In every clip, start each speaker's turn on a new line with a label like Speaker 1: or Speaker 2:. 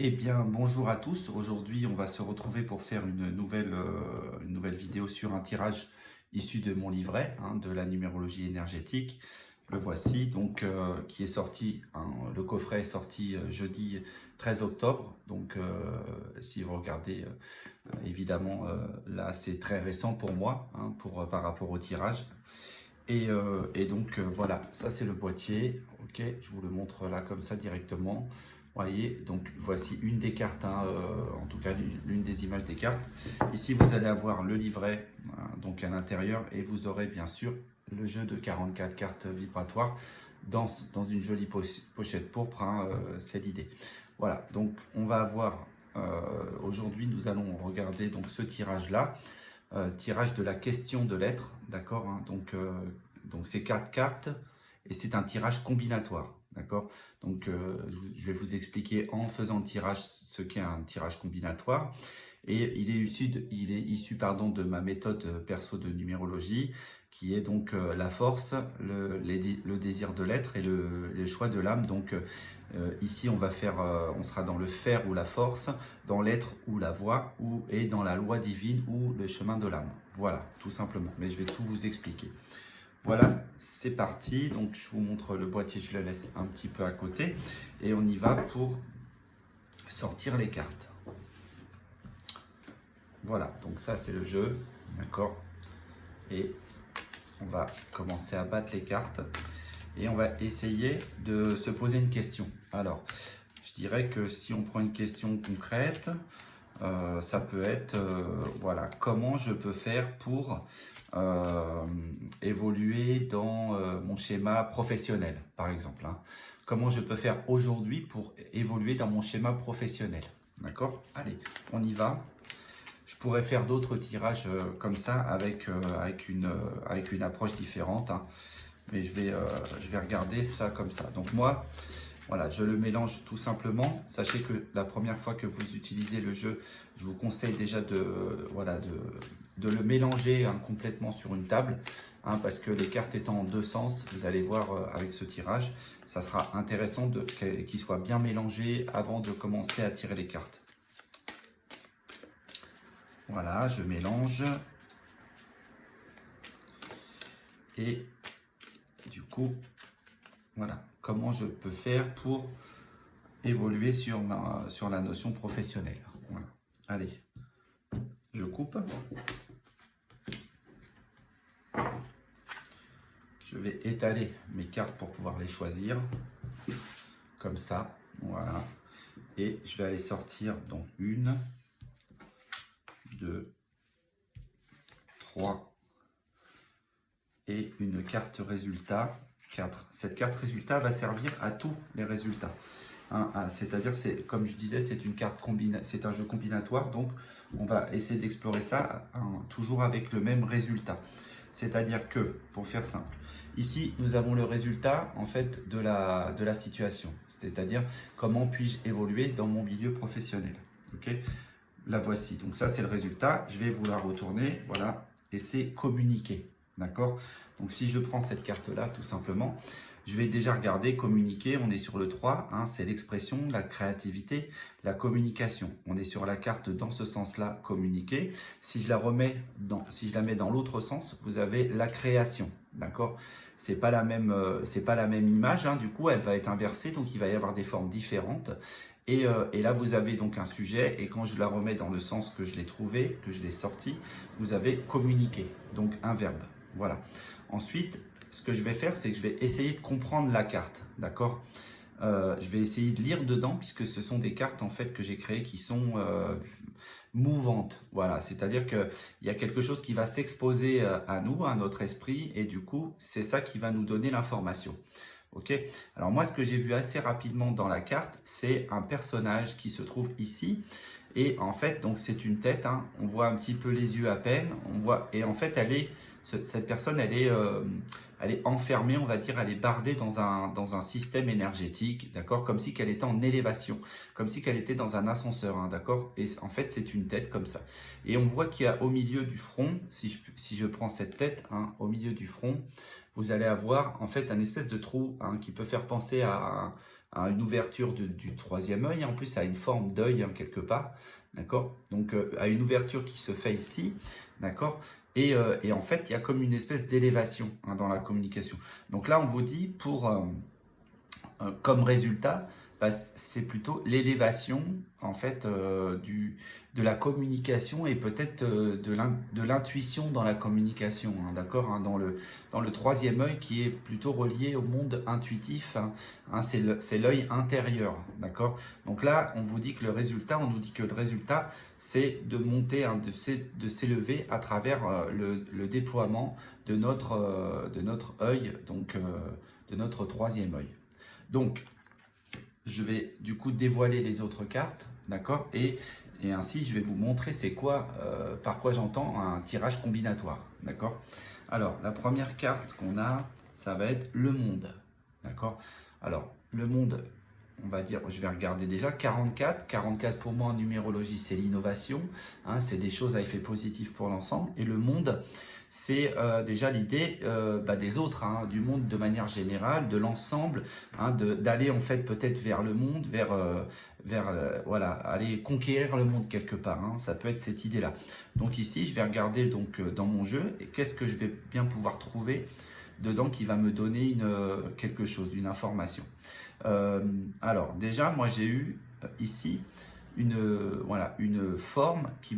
Speaker 1: Eh bien, bonjour à tous. Aujourd'hui, on va se retrouver pour faire une nouvelle vidéo sur un tirage issu de mon livret, de la numérologie énergétique. Le voici, donc, qui est sorti, le coffret est sorti jeudi 13 octobre. Donc, si vous regardez, évidemment, là, c'est très récent pour moi, par rapport au tirage. Et donc, voilà, ça c'est le boîtier. Ok, je vous le montre là comme ça directement. Voyez, donc voici une des cartes, en tout cas l'une des images des cartes. Ici, vous allez avoir le livret, donc à l'intérieur, et vous aurez bien sûr le jeu de 44 cartes vibratoires dans une jolie pochette pourpre, c'est l'idée. Voilà, donc on va avoir, aujourd'hui, nous allons regarder donc ce tirage-là. Tirage de la question de l'être, d'accord, donc c'est 4 cartes et c'est un tirage combinatoire, d'accord. Donc je vais vous expliquer en faisant le tirage ce qu'est un tirage combinatoire. Et il est issu pardon, de ma méthode perso de numérologie, qui est donc la force, le désir de l'être et le choix de l'âme. Donc ici, on sera dans le faire ou la force, dans l'être ou la voie, et dans la loi divine ou le chemin de l'âme. Voilà, tout simplement. Mais je vais tout vous expliquer. Voilà, c'est parti. Donc je vous montre le boîtier, je le laisse un petit peu à côté. Et on y va pour sortir les cartes. Voilà, donc ça c'est le jeu, d'accord. Et on va commencer à battre les cartes et on va essayer de se poser une question. Alors, je dirais que si on prend une question concrète, ça peut être, voilà, comment je peux faire pour évoluer dans mon schéma professionnel, par exemple. Comment je peux faire aujourd'hui pour évoluer dans mon schéma professionnel, d'accord. Allez, on y va. Je pourrais faire d'autres tirages comme ça avec une approche différente, mais je vais regarder ça comme ça. Donc moi, voilà, je le mélange tout simplement. Sachez que la première fois que vous utilisez le jeu, je vous conseille déjà de le mélanger complètement sur une table, parce que les cartes étant en deux sens, vous allez voir avec ce tirage, ça sera intéressant qu'il soit bien mélangé avant de commencer à tirer les cartes. Voilà, je mélange. Et du coup, voilà, comment je peux faire pour évoluer sur la notion professionnelle. Voilà. Allez, je coupe. Je vais étaler mes cartes pour pouvoir les choisir. Comme ça, voilà. Et je vais aller sortir donc 1, 2, 3 et une carte résultat 4. Cette carte résultat va servir à tous les résultats. C'est-à-dire, comme je disais, c'est un jeu combinatoire, donc on va essayer d'explorer ça toujours avec le même résultat. C'est-à-dire que, pour faire simple, ici nous avons le résultat en fait de la situation, c'est-à-dire comment puis-je évoluer dans mon milieu professionnel. Ok, la voici. Donc ça c'est le résultat. Je vais vous la retourner, voilà, et c'est communiquer, d'accord. Donc si je prends cette carte-là, tout simplement. Je vais déjà regarder communiquer, on est sur le 3, c'est l'expression, la créativité, la communication. On est sur la carte dans ce sens-là, communiquer. Si je la mets dans l'autre sens, vous avez la création, d'accord. C'est pas la même image, du coup elle va être inversée, donc il va y avoir des formes différentes. Et là vous avez donc un sujet, et quand je la remets dans le sens que je l'ai trouvé, que je l'ai sorti, vous avez communiquer, donc un verbe. Voilà. Ensuite, ce que je vais faire, c'est que je vais essayer de comprendre la carte, d'accord. Je vais essayer de lire dedans, puisque ce sont des cartes en fait que j'ai créées qui sont mouvantes. Voilà, c'est-à-dire qu'il y a quelque chose qui va s'exposer à nous, à notre esprit, et du coup, c'est ça qui va nous donner l'information. Ok. Alors moi, ce que j'ai vu assez rapidement dans la carte, c'est un personnage qui se trouve ici. Et en fait, donc c'est une tête, on voit un petit peu les yeux à peine, et en fait, cette personne, elle est enfermée, on va dire, elle est bardée dans un système énergétique, d'accord, comme si qu'elle était en élévation, comme si qu'elle était dans un ascenseur, d'accord, et en fait, c'est une tête comme ça. Et on voit qu'il y a au milieu du front, si je prends cette tête, au milieu du front, vous allez avoir en fait un espèce de trou qui peut faire penser une ouverture du troisième œil. En plus, ça a une forme d'œil quelque part. D'accord? Donc, à une ouverture qui se fait ici. D'accord? Et en fait, il y a comme une espèce d'élévation dans la communication. Donc là, on vous dit comme résultat, bah, c'est plutôt l'élévation en fait de la communication et peut-être de l'intuition dans la communication, d'accord, dans le troisième œil qui est plutôt relié au monde intuitif, c'est l'œil intérieur, d'accord. Donc là, on vous dit que le résultat, on nous dit que le résultat, c'est de monter, de s'élever à travers le déploiement de notre œil, donc de notre troisième œil. Donc, je vais du coup dévoiler les autres cartes, d'accord, et ainsi je vais vous montrer c'est quoi, par quoi j'entends un tirage combinatoire, d'accord. Alors, la première carte qu'on a, ça va être le monde, d'accord. Alors, le monde, on va dire, je vais regarder déjà 44. 44 pour moi en numérologie, c'est l'innovation, c'est des choses à effet positif pour l'ensemble. Et le monde, c'est déjà l'idée des autres, du monde de manière générale, de l'ensemble, d'aller en fait peut-être vers le monde, voilà, aller conquérir le monde quelque part. Ça peut être cette idée-là. Donc ici, je vais regarder donc dans mon jeu et qu'est-ce que je vais bien pouvoir trouver dedans qui va me donner quelque chose, une information. Alors déjà, moi j'ai eu ici voilà, une forme qui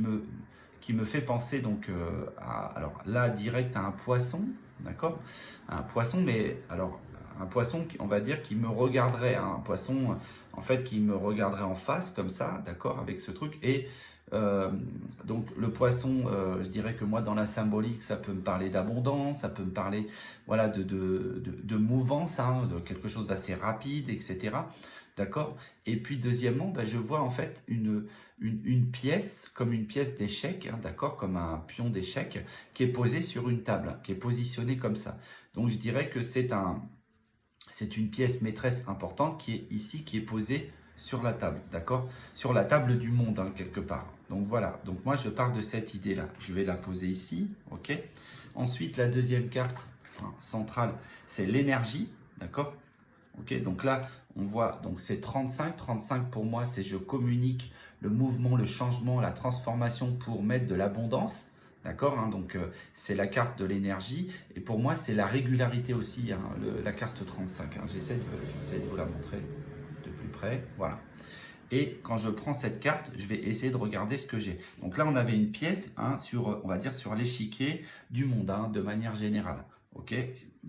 Speaker 1: me fait penser donc alors là direct à un poisson, d'accord, un poisson, mais alors un poisson on va dire qui me regarderait, un poisson en fait qui me regarderait en face comme ça, d'accord, avec ce truc. Et donc le poisson, je dirais que moi dans la symbolique ça peut me parler d'abondance, ça peut me parler voilà de mouvance, de quelque chose d'assez rapide, etc. D'accord. Et puis deuxièmement, je vois en fait une pièce, comme une pièce d'échec, d'accord, comme un pion d'échec qui est posé sur une table, qui est positionné comme ça. Donc je dirais que c'est une pièce maîtresse importante qui est ici, qui est posée sur la table, d'accord, sur la table du monde, quelque part. Donc voilà, donc moi je pars de cette idée-là. Je vais la poser ici, ok. Ensuite, la deuxième carte centrale, c'est l'énergie, d'accord. Ok, donc là, on voit, donc c'est 35. 35 pour moi, c'est je communique le mouvement, le changement, la transformation pour mettre de l'abondance. D'accord, donc c'est la carte de l'énergie. Et pour moi, c'est la régularité aussi, la carte 35. J'essaie de vous la montrer de plus près. Voilà. Et quand je prends cette carte, je vais essayer de regarder ce que j'ai. Donc là, on avait une pièce on va dire, sur l'échiquier du monde, de manière générale. Ok,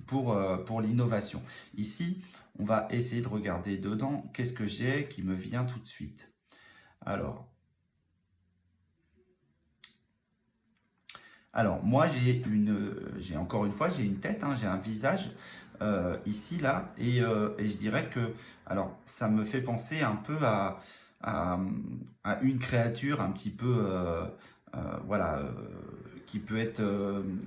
Speaker 1: pour l'innovation. Ici, on va essayer de regarder dedans qu'est-ce que j'ai qui me vient tout de suite. Alors moi, j'ai encore une fois, j'ai une tête, j'ai un visage ici, là, et je dirais que, alors, ça me fait penser un peu à, à une créature un petit peu, voilà, qui peut être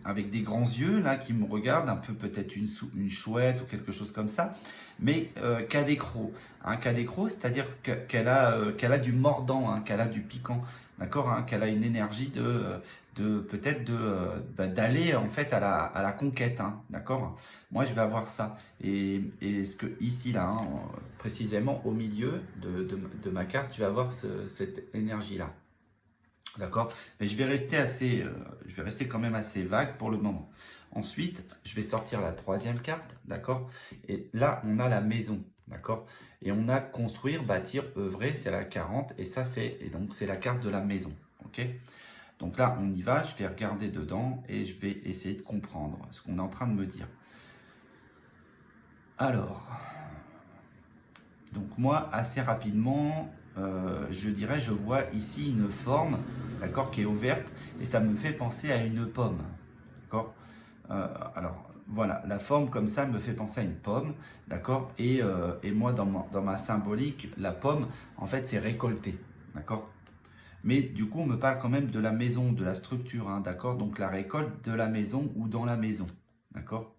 Speaker 1: avec des grands yeux, là, qui me regarde, un peu peut-être une chouette ou quelque chose comme ça, mais qui a des crocs. Qui a des crocs, c'est-à-dire qu'elle a du mordant, qu'elle a du piquant, d'accord, qu'elle a une énergie peut-être d'aller en fait à la conquête, d'accord. Moi je vais avoir ça, et ce que ici là, précisément au milieu de ma carte, je vais avoir cette énergie là, d'accord. Mais je vais rester quand même assez vague pour le moment. Ensuite, je vais sortir la troisième carte, d'accord. Et là, on a la maison, d'accord. Et on a construire, bâtir, œuvrer, c'est la 40. Et ça, donc c'est la carte de la maison, ok. Donc là, on y va, je vais regarder dedans et je vais essayer de comprendre ce qu'on est en train de me dire. Alors, donc moi, assez rapidement, je dirais, je vois ici une forme, d'accord, qui est ouverte, et ça me fait penser à une pomme, d'accord. Alors, voilà, la forme comme ça me fait penser à une pomme, d'accord, et moi, dans ma symbolique, la pomme, en fait, c'est récolter, d'accord. Mais du coup, on me parle quand même de la maison, de la structure, d'accord. Donc la récolte de la maison ou dans la maison, d'accord.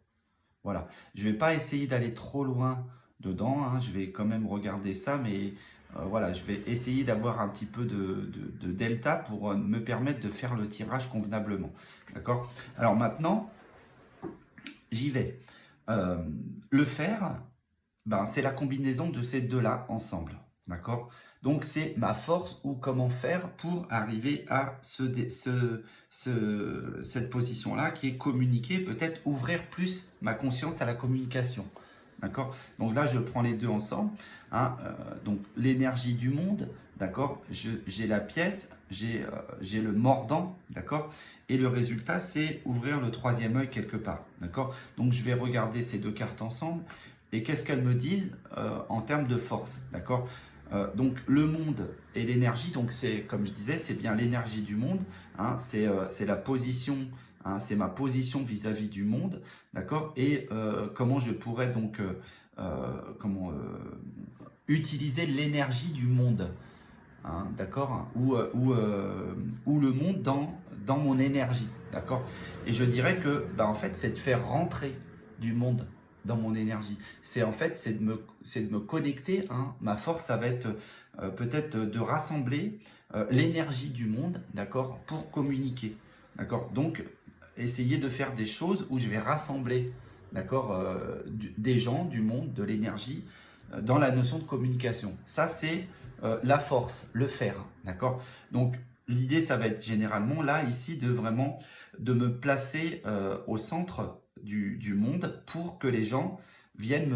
Speaker 1: Voilà. Je ne vais pas essayer d'aller trop loin dedans, je vais quand même regarder ça, mais voilà, je vais essayer d'avoir un petit peu de delta pour me permettre de faire le tirage convenablement, d'accord. Alors maintenant, j'y vais. Le fer, ben, c'est la combinaison de ces deux-là ensemble. D'accord? Donc, c'est ma force ou comment faire pour arriver à cette position-là qui est communiquer, peut-être ouvrir plus ma conscience à la communication. D'accord? Donc là, je prends les deux ensemble. Hein, donc, l'énergie du monde, d'accord? J'ai la pièce, j'ai le mordant, d'accord? Et le résultat, c'est ouvrir le troisième œil quelque part, d'accord? Donc, je vais regarder ces deux cartes ensemble. Et qu'est-ce qu'elles me disent en termes de force, d'accord? Donc le monde et l'énergie, donc c'est comme je disais, c'est bien l'énergie du monde, hein, c'est la position, hein, c'est ma position vis-à-vis du monde, d'accord? Et comment je pourrais donc utiliser l'énergie du monde, hein, d'accord? Ou le monde dans mon énergie, d'accord? Et je dirais que, bah, en fait, c'est de faire rentrer du monde dans mon énergie. C'est en fait, c'est de me connecter, hein. Ma force, ça va être peut-être de rassembler l'énergie du monde, d'accord? Pour communiquer, d'accord? Donc, essayer de faire des choses où je vais rassembler, d'accord? Des gens, du monde, de l'énergie, dans la notion de communication. Ça, c'est la force, le faire, d'accord? Donc, l'idée, ça va être généralement, là, ici, de vraiment, de me placer au centre du monde pour que les gens viennent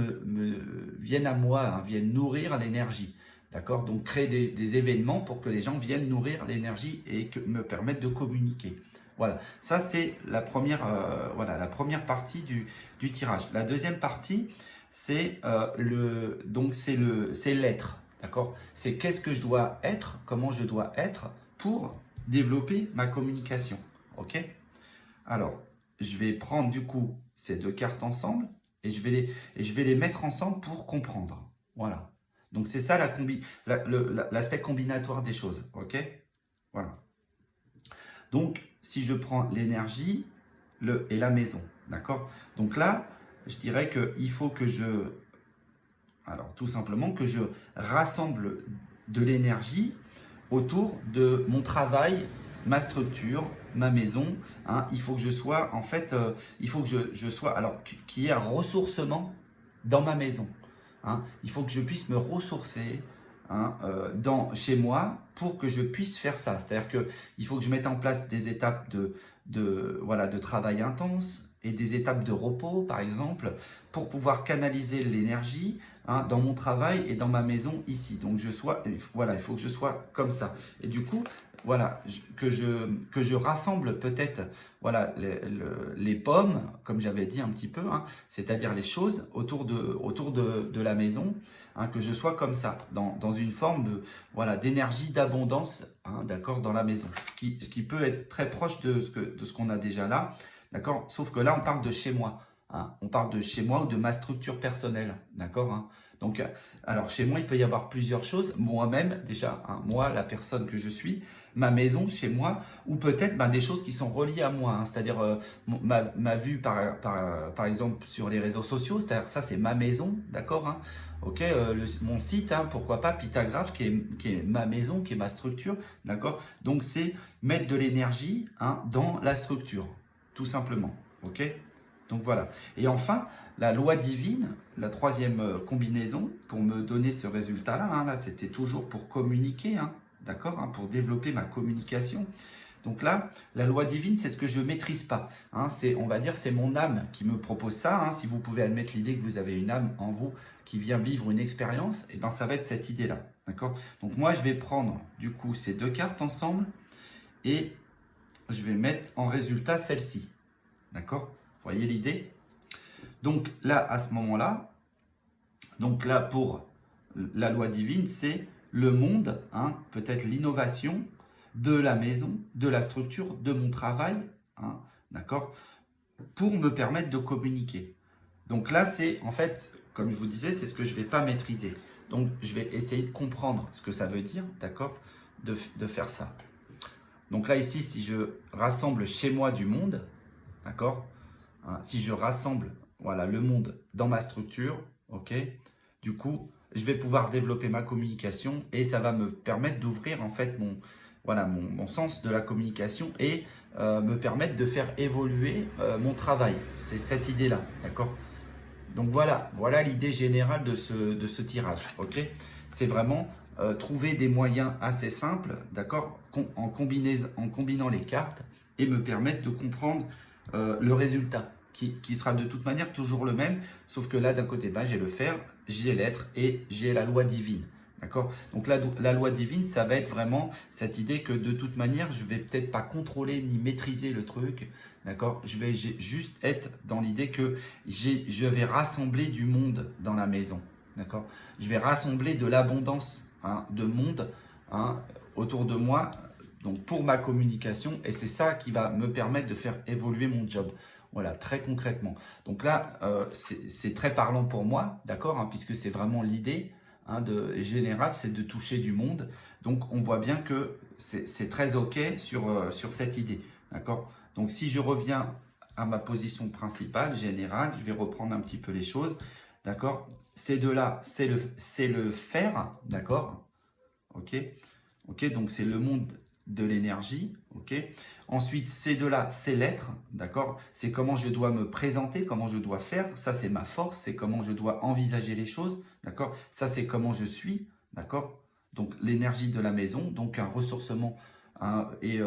Speaker 1: à moi, hein, viennent nourrir l'énergie, d'accord? Donc, créer des événements pour que les gens viennent nourrir l'énergie et me permettre de communiquer. Voilà, ça c'est voilà, la première partie du tirage. La deuxième partie, c'est c'est l'être, d'accord? C'est qu'est-ce que je dois être, comment je dois être pour développer ma communication, ok? Alors, je vais prendre du coup ces deux cartes ensemble et je vais les mettre ensemble pour comprendre, voilà. Donc c'est ça l'aspect combinatoire des choses, ok? Voilà. Donc, si je prends l'énergie et la maison, d'accord? Donc là, je dirais qu'il faut que alors tout simplement que je rassemble de l'énergie autour de mon travail, ma structure, ma maison. Hein. Il faut que je sois, en fait, il faut que je sois, alors qu'il y ait un ressourcement dans ma maison. Hein. Il faut que je puisse me ressourcer, hein, chez moi pour que je puisse faire ça. C'est-à-dire qu'il faut que je mette en place des étapes voilà, de travail intense et des étapes de repos, par exemple, pour pouvoir canaliser l'énergie, hein, dans mon travail et dans ma maison ici. Donc voilà, il faut que je sois comme ça. Et du coup, voilà, que je rassemble peut-être, voilà, les pommes, comme j'avais dit un petit peu, hein, c'est-à-dire les choses autour de la maison, hein, que je sois comme ça, dans une forme voilà, d'énergie, d'abondance, hein, d'accord, dans la maison. Ce qui peut être très proche de ce qu'on a déjà là, d'accord, sauf que là, on parle de chez moi. Hein, on parle de chez moi ou de ma structure personnelle, d'accord, hein. Donc, alors chez moi, il peut y avoir plusieurs choses. Moi-même, déjà, hein, moi, la personne que je suis, ma maison chez moi, ou peut-être des choses qui sont reliées à moi, hein, c'est-à-dire ma vue par exemple sur les réseaux sociaux, c'est-à-dire ça c'est ma maison, d'accord, hein, ok, mon site, hein, pourquoi pas Pythagraphe qui est ma maison, qui est ma structure, d'accord, donc c'est mettre de l'énergie, hein, dans la structure, tout simplement, ok, donc voilà. Et enfin, la loi divine, la troisième combinaison, pour me donner ce résultat-là, hein, là c'était toujours pour communiquer, hein, d'accord, hein, pour développer ma communication. Donc là, la loi divine, c'est ce que je ne maîtrise pas. Hein, on va dire, c'est mon âme qui me propose ça. Hein, si vous pouvez admettre l'idée que vous avez une âme en vous qui vient vivre une expérience, et ben ça va être cette idée-là. D'accord. Donc moi, je vais prendre du coup ces deux cartes ensemble et je vais mettre en résultat celle-ci. D'accord. Vous voyez l'idée? Donc là, à ce moment-là, donc là, pour la loi divine, c'est le monde, hein, peut-être l'innovation de la maison, de la structure, de mon travail, hein, d'accord, pour me permettre de communiquer. Donc là, c'est en fait, comme je vous disais, c'est ce que je ne vais pas maîtriser. Donc je vais essayer de comprendre ce que ça veut dire, d'accord, de faire ça. Donc là, ici, si je rassemble chez moi du monde, d'accord, hein, si je rassemble, voilà, le monde dans ma structure, ok, du coup, je vais pouvoir développer ma communication et ça va me permettre d'ouvrir en fait voilà, mon sens de la communication et me permettre de faire évoluer mon travail. C'est cette idée-là, d'accord? Donc voilà l'idée générale de ce tirage, ok? C'est vraiment trouver des moyens assez simples, d'accord, en combinant les cartes et me permettre de comprendre le résultat qui sera de toute manière toujours le même, sauf que là d'un côté, ben, j'ai le fer, j'ai l'être et j'ai la loi divine. D'accord? Donc la loi divine, ça va être vraiment cette idée que de toute manière, je vais peut-être pas contrôler ni maîtriser le truc. D'accord? Je vais juste être dans l'idée que je vais rassembler du monde dans la maison. D'accord? Je vais rassembler de l'abondance, hein, de monde, hein, autour de moi, donc pour ma communication. Et c'est ça qui va me permettre de faire évoluer mon job. Voilà, très concrètement. Donc là, c'est très parlant pour moi, d'accord, hein, puisque c'est vraiment l'idée, hein, générale, c'est de toucher du monde. Donc on voit bien que c'est très OK sur cette idée, d'accord. Donc si je reviens à ma position principale, générale, je vais reprendre un petit peu les choses, d'accord. Ces deux-là, c'est le faire, d'accord, OK. OK, donc c'est le monde de l'énergie, ok. Ensuite, ces deux-là, c'est l'être, d'accord. C'est comment je dois me présenter, comment je dois faire. Ça, c'est ma force, c'est comment je dois envisager les choses, d'accord. Ça, c'est comment je suis, d'accord. Donc l'énergie de la maison, donc un ressourcement, hein, et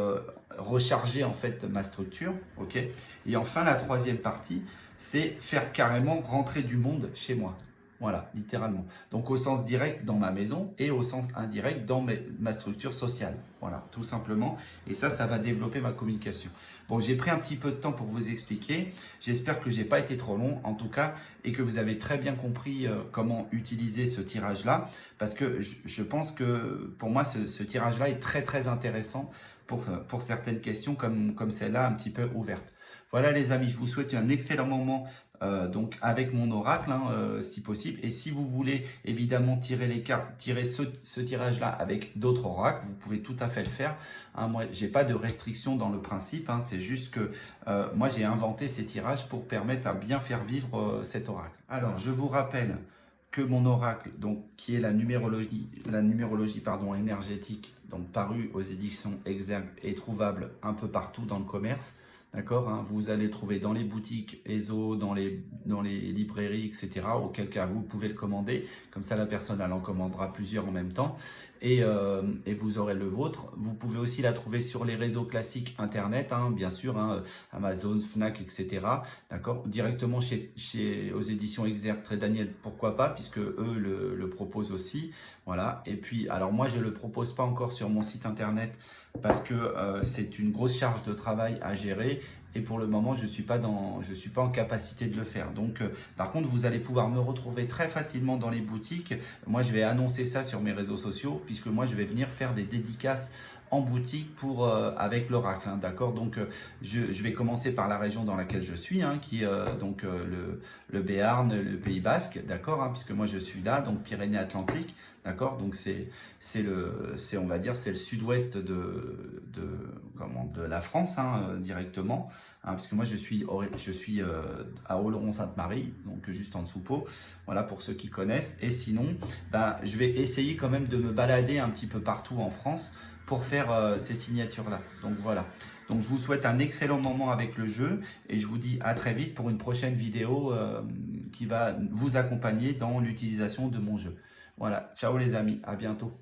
Speaker 1: recharger en fait ma structure, ok. Et enfin, la troisième partie, c'est faire carrément rentrer du monde chez moi. Voilà, littéralement. Donc au sens direct dans ma maison et au sens indirect dans ma structure sociale. Voilà, tout simplement. Et ça va développer ma communication. Bon, j'ai pris un petit peu de temps pour vous expliquer. J'espère que j'ai pas été trop long, en tout cas, et que vous avez très bien compris comment utiliser ce tirage-là. Parce que je pense que pour moi, ce tirage-là est très très intéressant pour certaines questions comme celle-là, un petit peu ouverte. Voilà les amis, je vous souhaite un excellent moment donc avec mon oracle, hein, si possible. Et si vous voulez évidemment tirer les cartes, tirer ce tirage-là avec d'autres oracles, vous pouvez tout à fait le faire. Hein, moi, j'ai pas de restriction dans le principe. Hein, c'est juste que moi, j'ai inventé ces tirages pour permettre à bien faire vivre cet oracle. Alors, je vous rappelle que mon oracle, donc qui est la numérologie pardon, énergétique, donc parue aux éditions Exergue, est trouvable un peu partout dans le commerce. D'accord, hein, vous allez trouver dans les boutiques ESO, dans les librairies, etc. Auquel cas vous pouvez le commander. Comme ça, la personne elle en commandera plusieurs en même temps. Et vous aurez le vôtre. Vous pouvez aussi la trouver sur les réseaux classiques internet, hein, bien sûr, hein, Amazon, Fnac, etc. D'accord, directement aux éditions Exergue, Très Daniel, pourquoi pas, puisque eux le proposent aussi. Voilà. Et puis, alors moi, je ne le propose pas encore sur mon site internet parce que c'est une grosse charge de travail à gérer et pour le moment je suis pas en capacité de le faire. Donc par contre vous allez pouvoir me retrouver très facilement dans les boutiques. Moi je vais annoncer ça sur mes réseaux sociaux puisque moi je vais venir faire des dédicaces en boutique avec l'oracle, hein, d'accord. Donc je vais commencer par la région dans laquelle je suis, hein, qui est donc le Béarn, le Pays Basque, d'accord, hein, puisque moi je suis là, donc Pyrénées-Atlantiques, d'accord. Donc on va dire c'est le sud-ouest de la France, hein, directement, hein, parce que moi je suis à Oloron-Sainte-Marie, donc juste en dessous Pau, voilà pour ceux qui connaissent. Et sinon ben, je vais essayer quand même de me balader un petit peu partout en France pour faire ces signatures-là. Donc voilà. Donc je vous souhaite un excellent moment avec le jeu et je vous dis à très vite pour une prochaine vidéo qui va vous accompagner dans l'utilisation de mon jeu. Voilà, ciao les amis, à bientôt.